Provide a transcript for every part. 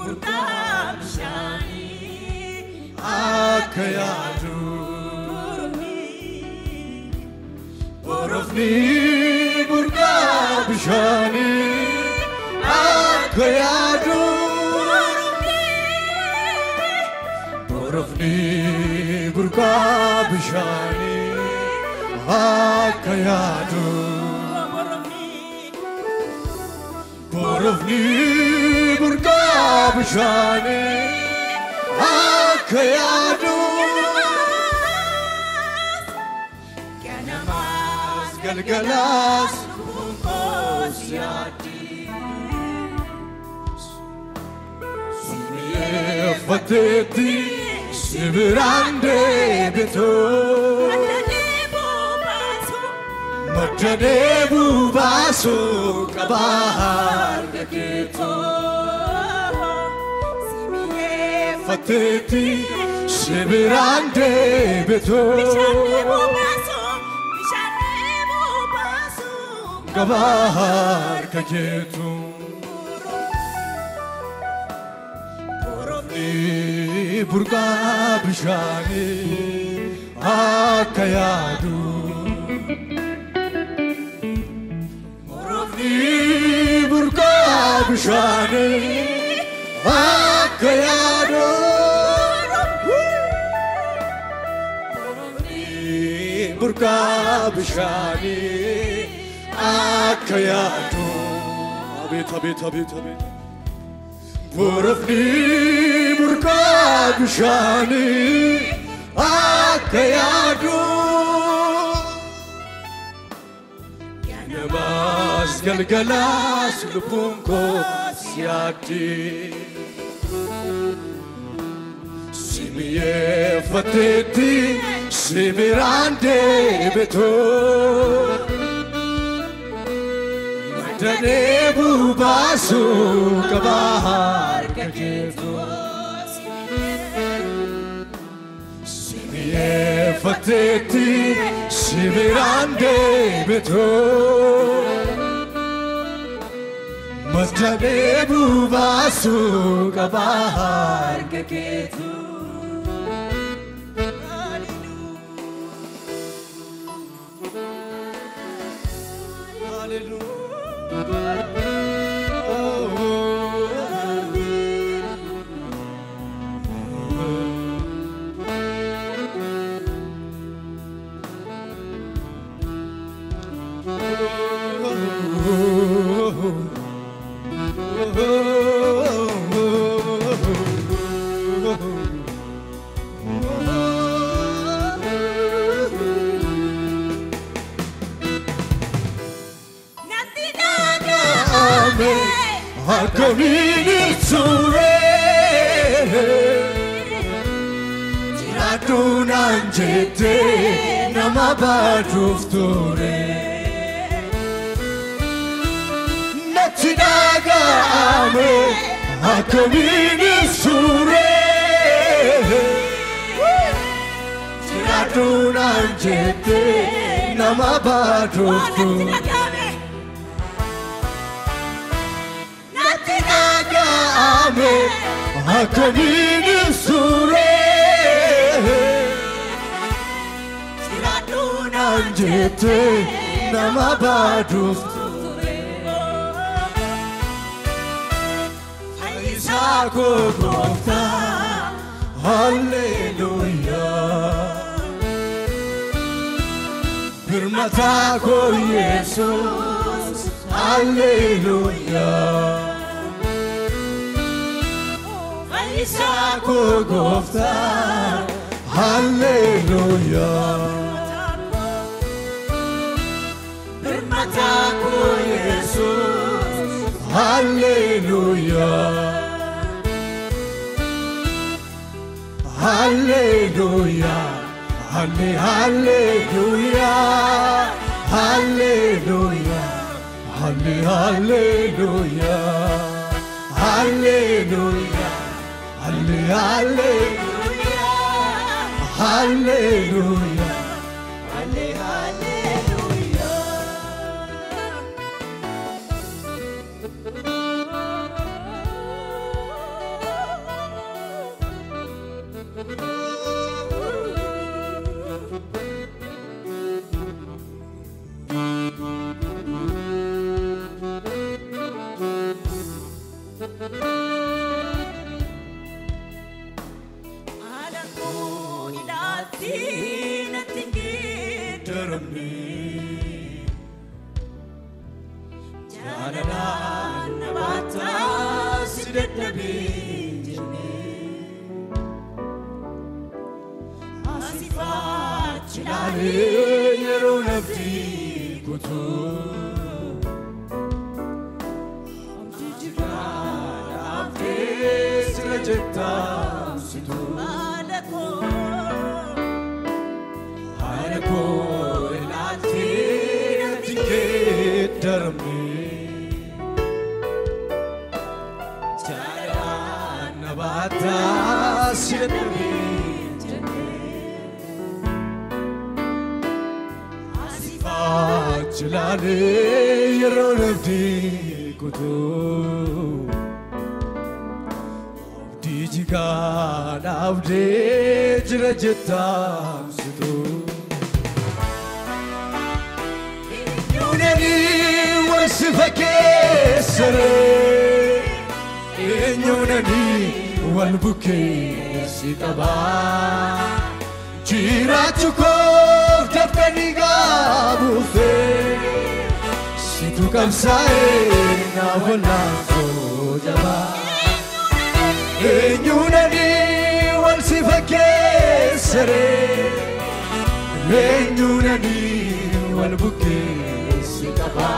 burqabshani akayadu borofni burqabshani akayadu borofni burqabshani akayadu borofni burqabshani akayadu ganamas galgalas kosyati fateti sibrande beto Majadebu basu kabar geto fateti sibrande beto kabar geto burqa bishani akayadu morofni burqa bishani akayadu morofni burqa bishani akayadu abit borofni burqabshani akayadu ganamas galgalas lupunko siati simiye fateti simirande beto Majadebu basu kabar geto fateti simirande beto Majadebu basu kabar geto Hakamini tsure Tiraduna njete namabadufture Natinaga ame Hakamini tsure Tiraduna njete namabadufture Ame hakamini sure Tiraduna njete namabadufture Faisa ko gofta Hallelujah Birmata ko Jesus Hallelujah Isako gofta Hallelujah Bermataku Yesus Hallelujah Hallelujah Hallelujah Hallelujah Hallelujah Hallelujah Hallelujah, Hallelujah, Hallelujah. เ dadhabe jirne asifachi lale yeroo nafti kutu amti jigana amti sira jetta situ alako elati tike darmi nabata sirnabi asifach lale yeroo nafti kutu dijigan abde jira jetta situ yunani wasfake sare yunani walbuke sikaba chirachuko tapani gabufe situ kamsae na wala sojaba enyunani walsifake sare enyunani walbuke sikaba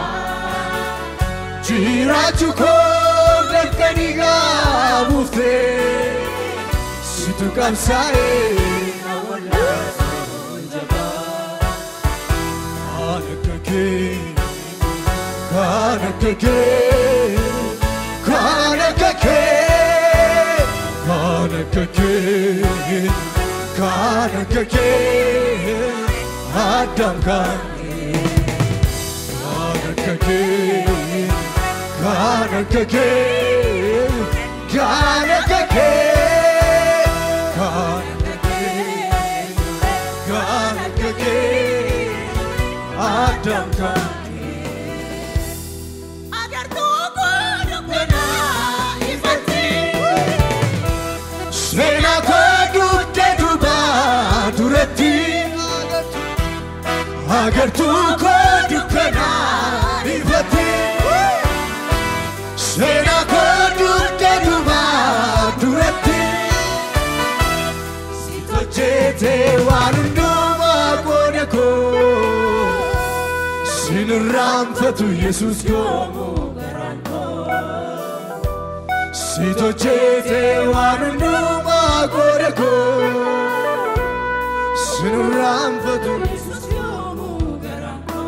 chirachuko tapani gabufe situ kamsae na wala sojaba kanakake kanakake kanakake kanakake kanakake adam kanakake kanakake kanakake kanakake adam kanakake agar tu kodukena ifati Svena kodukte duba durati agar tu kodukena ifati Svena kodukte duba durati sito jete warunduma kodeko sinramfatu Jesus gomu garanko sito jete warunduma kodeko sinramfatu Jesus gomu garanko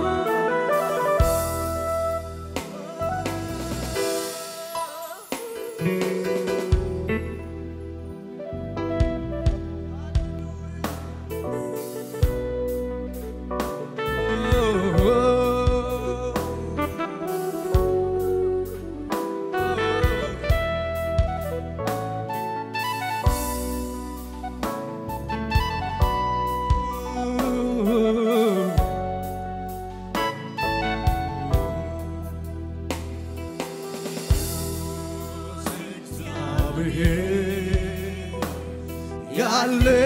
yalle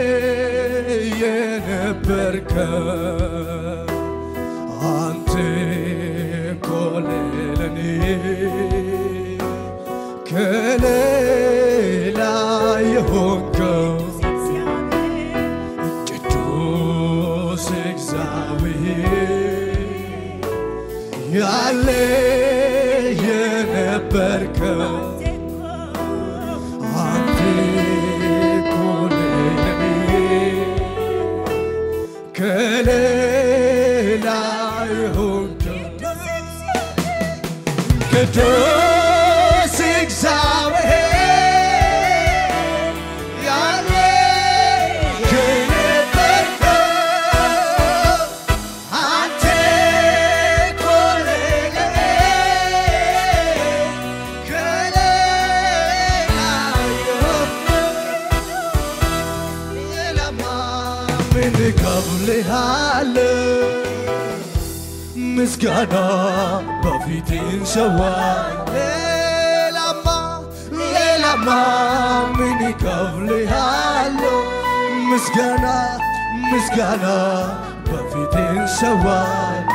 yeneberka ante kolelani kelela yehonka Dios Exavier yalle yeneberka Dios Exavier Yahweh Keneberka ante kolegane kelela mini kavle hale مسكانا بفيتين شوال ليلة ما مني كفلي هالو مسكانا بفيتين شوال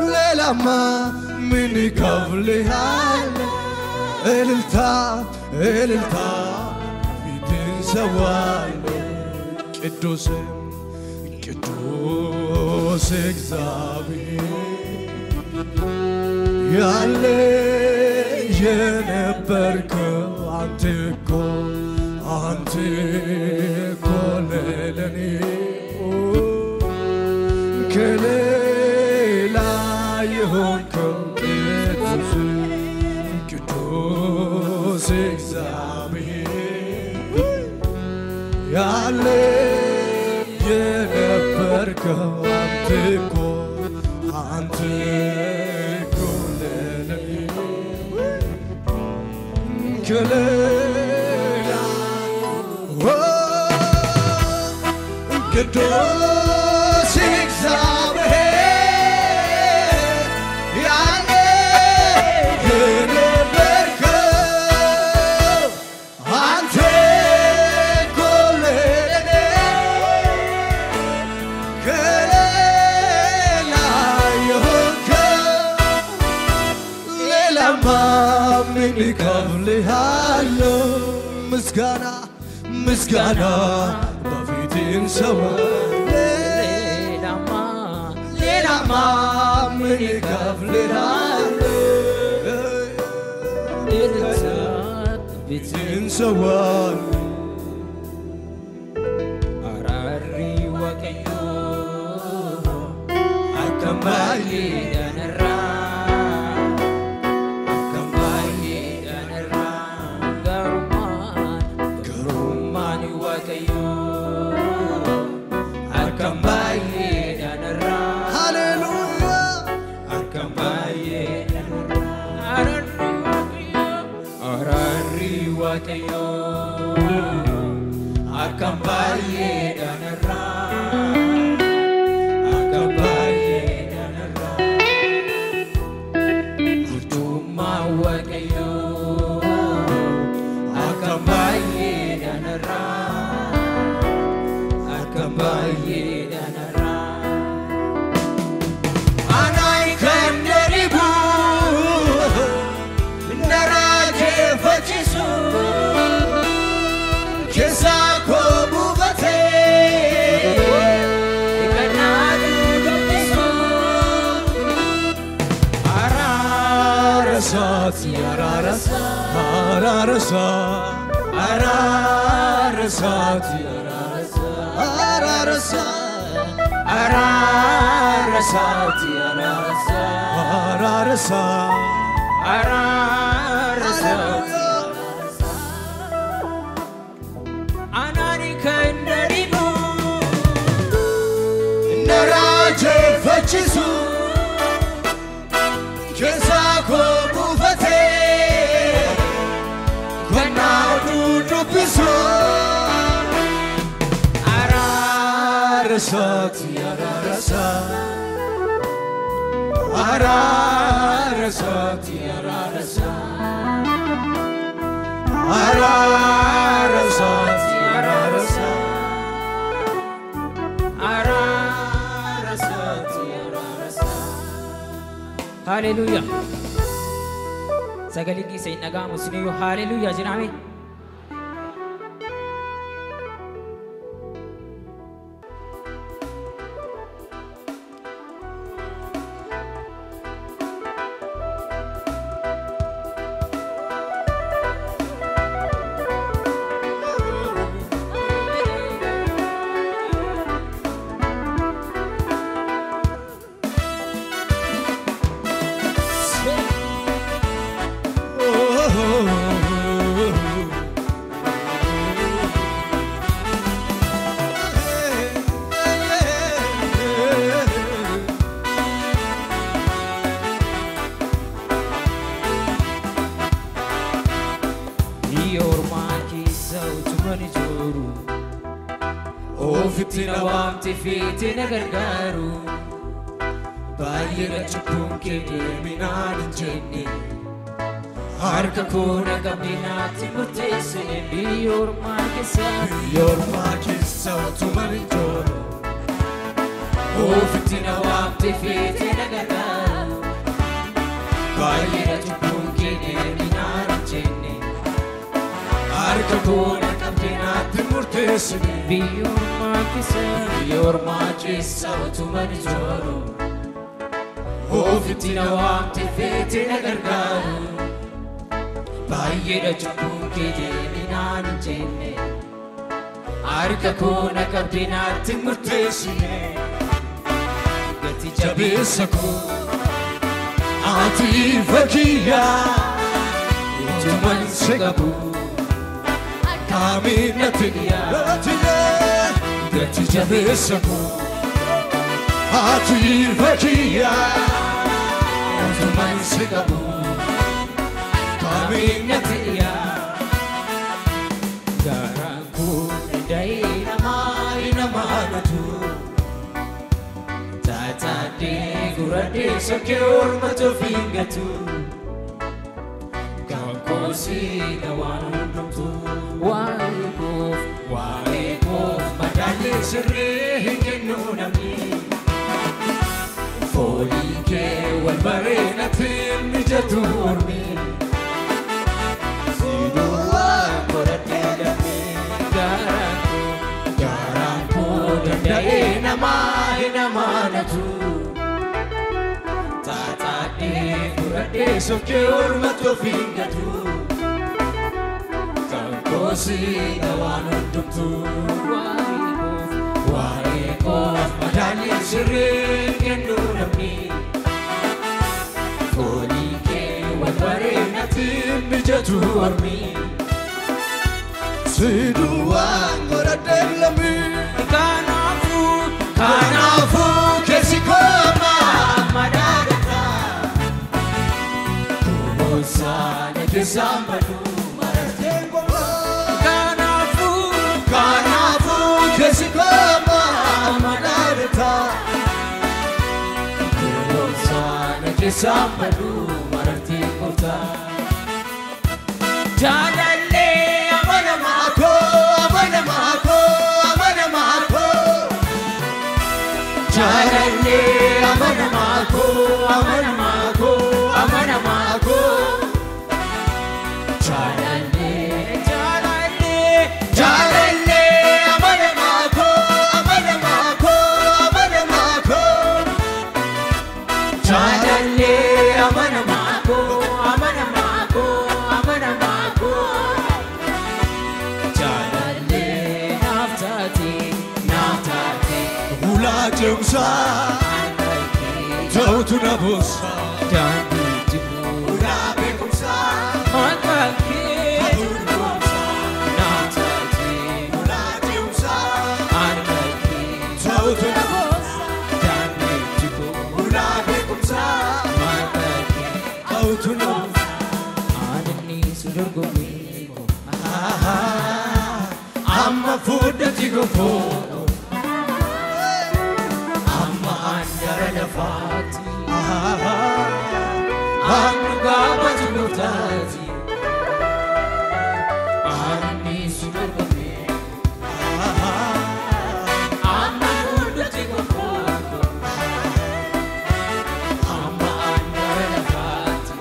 ليلة ما مني كفلي هالو እልልታ እልልታ ፊትን ሰዋለሁ ቅዱስ ቅዱስ እግዚአብሔር ያለ የነበርከው አንተ እኮ ለኔ ከሌላ የሆንከው ቅዱስ እግዚአብሔር ያለ የነበርከው አንተ እኮ ለኔ ከሌላ ቅዱስ እግዚአብሔር ያለ የነበርከው አንተ እኮ ለኔ ከሌላ የሆንከው ሌላማ ምን እከፍልሃለሁ ምስጋና ምስጋና በፊትህ እንሰዋለን ሌላማ ምን እከፍልሃለሁ በፊትህ እንሰዋለን አራሪ ወቀዮ አከማይ ደነራ አከማይ ደነራ ገሩማን ወቀዮ አከማይ ደነራ ሃሌሉያ አከማይ ደነራ አራሪ ወቀዮ አከማይ ደነራ አከማይ ደነራ ጉቱማ ወቀዮ አከማይ ደነራ አከማይ ደነራ አናይ ከነሪቡ ነራጄ ፈቺሱ ኬሳኮ ቡበቴ ከናዱ ዱብሱ አራረሳት ያራረሳ አራረሳ አራረሳት ያራረሳ አራረሳ አራረሳት ያራረሳ አራረሳ አራረሳት አናኒ ከነሪቡ ነራጄ ፈቺሱ ኬሳኮ ቡፈቴ ኮናዱ ዱብሱ አራረሳት ያራረሳ አራረሳት ያራረሳ አራረሳት ያራረሳ አራረሳት ያራረሳ ሃሌሉያ ሰገሊኪ ሰይነጋ ሙስሊዩ ሃሌሉያ ጅናሜ fitina wanti fitina gargaaru baay'ee cubbuun kee deeminaan hin jenne harka koona qabinaatti murteessine biyya ormaa keessa utuma hin jiru fitina wanti fitina gargaaru baay'ee cubbuun kee deeminaan hin jenne murteessine biyyoormaa keessa utuman ijooru ofitti na waamte feete na gargaaru baay'eedha cubbuun kee deeminaan hin jenne harka koo na qabdee naatti murteessine gati jabeessa koo ati fakkiyaa utuman si qabu akkamiin natti dhiyaa gati jabeessa koo ati fakkiyaa utuman si qabu akkamiin natti dhiyaa garaan koo danda'ee namaa natu taataadhee guradhee sokkee ormatu fiingatu kan koosii waan hundumtu waa'ee koof madaallee sirrii hin kennu namni foolii kee wal bareenatti mijatu ormi siduwaa godhadhee dhabee garaan koo danda'ee namaa natu taataadhee guradhee sokkee ormatu fiingatu kan koosii waan hundumtu waa'ee koof madaallee sirrii kennu namni foolii kee wal bareenatti mijatu ormi siduwaan godhadhee lamii kanaafuu keessi kooma madaadata kuboosaan keessaan badu mararteen qomaa kanaafuu keessi kooma madaadata kuboosaan keessaan badu mararteen qomaa jaalallee amanamaa koo jaalallee amanamaa koo jaalallee amanamaa koo jaalallee amanamaa koo jaalallee naaf taate ulaa ceemsaa ta'utu na boossa daandii jibbuu ulaa beekumsaa maqaan kee ta'utu na boossa naaf taate ulaa ceemsaa ta'utu na boossa daandii jibbuu ulaa beekumsaa maqaan kee ta'utu na boossa aananni si dorgomee amma fuudhati gofoo Andara lafati Anu gabatu notati Ani sunargame Amma mudati gofoto Amma andara lafati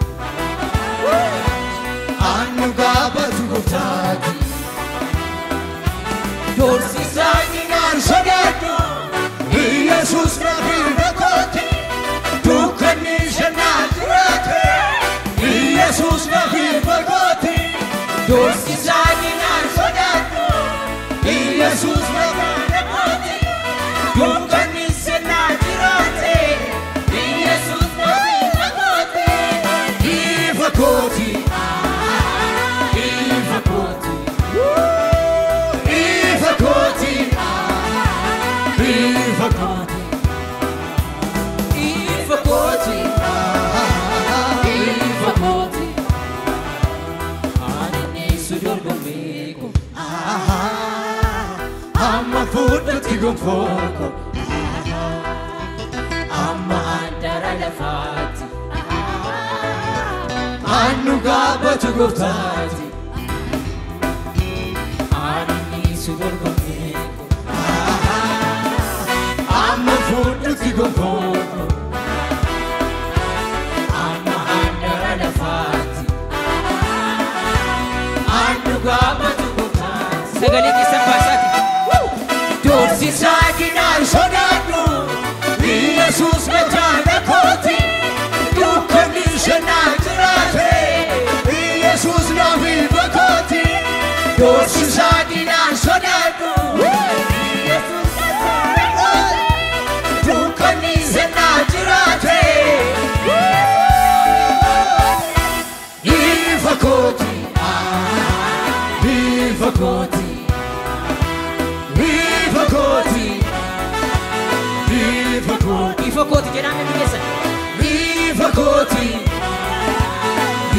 Anu gabatu notati Dorsi sani nan sodato Jesus na hirvakoti Dukani shanajirate Jesus na hirvakoti Dorsi sani nan sodato Jesus na hirvakoti Dukani shanajirate Jesus na hirvakoti hirvakoti Hirvakoti hirvakoti hirvakoti Hirvakoti Hirvakoti Ani sudorgomeko amma fuudhati gonfoo Amma andara lafati anu gaabatu gooftaati Ani sudorgomeko amma fuudhati gonfoo Amma andara lafati anu gaabatu gooftaati Sagalee keessan baasaati Torsi sadina sodaatu Yesus Dukani zena jirate Ifakoti Ifakoti Ifakoti Ifakoti Ifakoti jedhame biyesa Ifakoti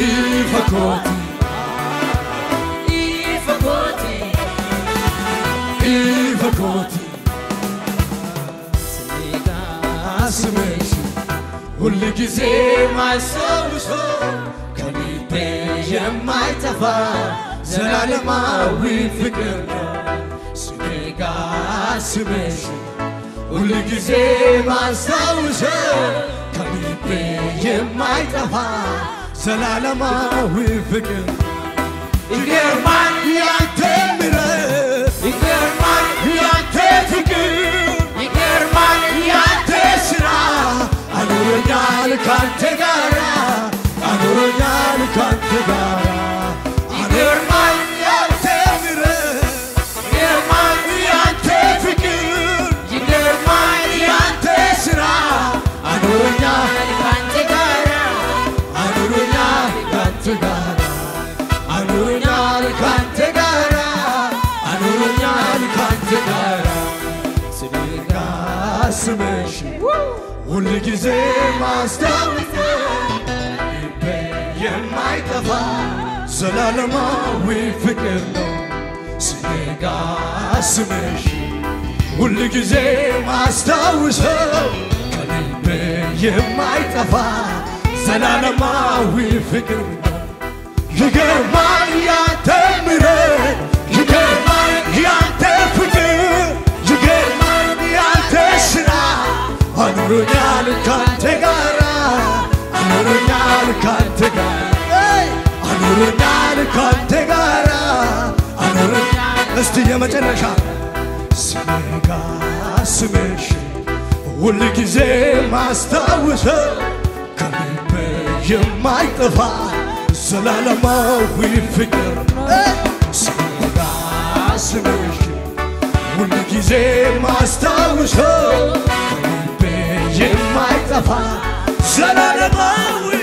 Ifakoti Ifakoti Ifakoti Sega Asmesh Hulli gize masawiso Kalibe yemaitafa Zalalamawi fikr Sega Asmesh Hulli gize masawiso Kalibe yemaitafa Zalalamawi fikr Igerman yante mire Igerman yante fikir Igerman yante sira Anuranyal kante gara Anuranyal kante gara Igerman yante mire Igerman yante fikir Igerman yante sira Anuranyal kante gara Anuranyal kante gara Anurunyal kante gara Anurunyal kante gara Sega Asmesh Hulli gize mastawize Ibe yemaitafa Zalalamawi fikr no Sega Asmesh Hulli gize mastawize Kalibe yemaitafa Zalalamawi fikr no Yigerman yante mire Yigerman yante fikir Yigerman yante sira Anurunyal kante gara Anurunyal kante gara Anurunyal kante gara Anurunyal Esti yemecerasha Sega Asmesh Hulli gize mastawize Kalibe yemaitafa Zalalamawi fikr Sega Asmesh Hulli gize mastawiso Kalibe yemaitafa Zalalamawi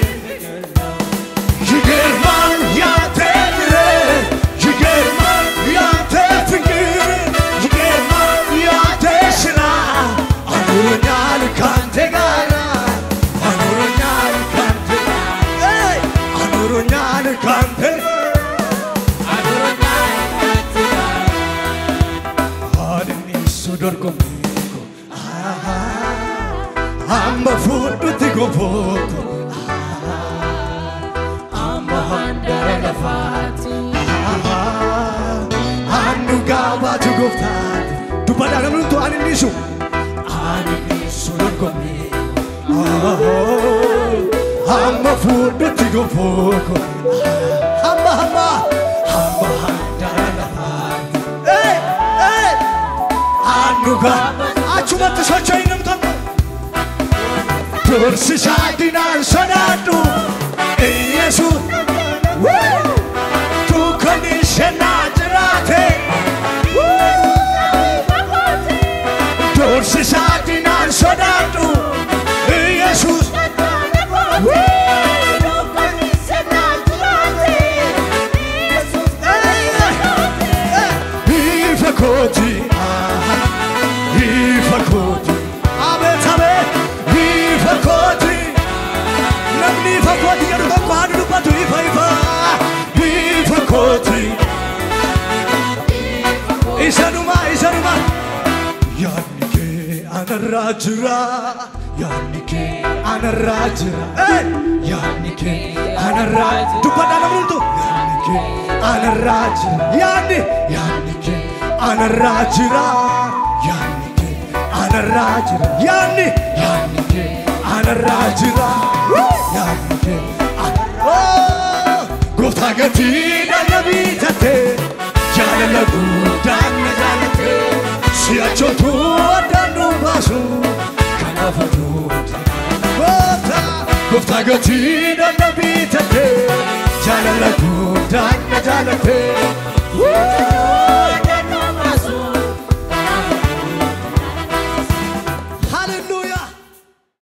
Yigerman yante mire Yigerman yante fikir Yigerman yante sira Anurunyal kante gara Anurunyal kante gara Anurunyal kante Adini sudor komiko Amba fudu tigo poko Amba handara lafati Anu gawa tugoftat Tu padana menuntu adini su Adini sudor komiko Amba fudu tigo poko Amba handara lafati Anu gawa Achuma tishacha inamtano Torsi sadina sodaatu Yesus Tu kanishena jirate Torsi sadina sodaatu Yesus Ifakoti Ifakoti Abet abet Ifakoti Namni Ifakoti Yadu Bakwadu Dupatu Ifaifa Ifakoti Isanuma Isanuma Yanike Anarajura Yanike Anarajura Yanike Anarajura Dupadana Multu Yanike Anarajura Yanike Anarajura Yanike Anarajura Yanike Anarajura Yanike Gofta gati nabi tate Jalala gudan jalate Siachotu adanu basu Kanafatu Gofta gati nabi tate Jalala gudan jalate